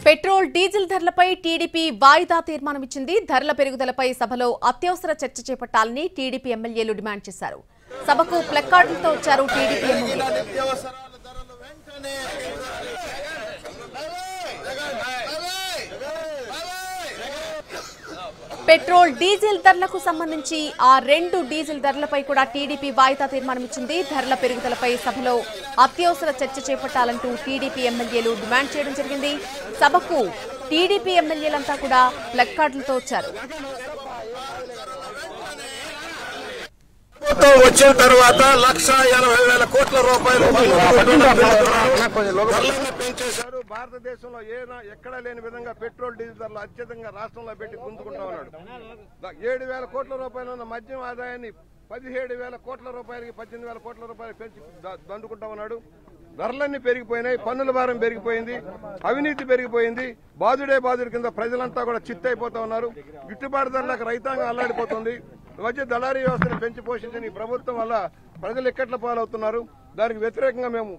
Petrol diesel ధరలపై TDP వాయిదా తీర్మానం ఇచ్చింది. ధరల పెరుగుదలపై సభలో అత్యవసర చర్చ చేపట్టాలని టీడీపీ ఎమ్మెల్యేలు డిమాండ్ చేశారు. సభకు ప్లకార్డులతో వచ్చారు టీడీపీ ఎమ్మెల్యేలు. పెట్రోల్ డీజిల్ ధరలకు సంబంధించి ఆ రెండు డీజిల్ ధరలపై కూడా టీడీపీ వాయిదా తీర్మానం ఇచ్చింది. ధరల పెరుగుదలపై సభలో అత్యవసర చర్చ చేపట్టాలంటూ టీడీపీ ఎమ్మెల్యేలు డిమాండ్ చేయడం జరిగింది. సభకు టీడీపీ ఎమ్మెల్యేలంతా కూడా ప్లకార్డులతో వచ్చారు. వచ్చిన తర్వాత 1,80,000 కోట్ల రూపాయలు పెంచేశారు. భారతదేశంలో ఎక్కడా లేని విధంగా పెట్రోల్ డీజిల్ ధరలు అత్యధికంగా రాష్ట్రంలో పెట్టి గుంజుకుంటా ఉన్నాడు. 7,000 కోట్ల రూపాయలు ఉన్న మద్యం ఆదాయాన్ని 17,000 కోట్ల రూపాయలకి 18,000 కోట్ల రూపాయలు పెంచి దండుకుంటా ఉన్నాడు. ధరలన్నీ పెరిగిపోయినాయి, పన్నుల భారం పెరిగిపోయింది, అవినీతి పెరిగిపోయింది. బాధుడే బాధుడి కింద ప్రజలంతా కూడా చిత్తైపోతా ఉన్నారు. గిట్టుబాటు ధరలకు రైతాంగం అల్లాడిపోతుంది. మధ్య దళారీ వ్యవస్థను పెంచి పోషించిన ఈ ప్రభుత్వం వల్ల ప్రజలు ఎక్కట్ల పాలవుతున్నారు. దానికి వ్యతిరేకంగా మేము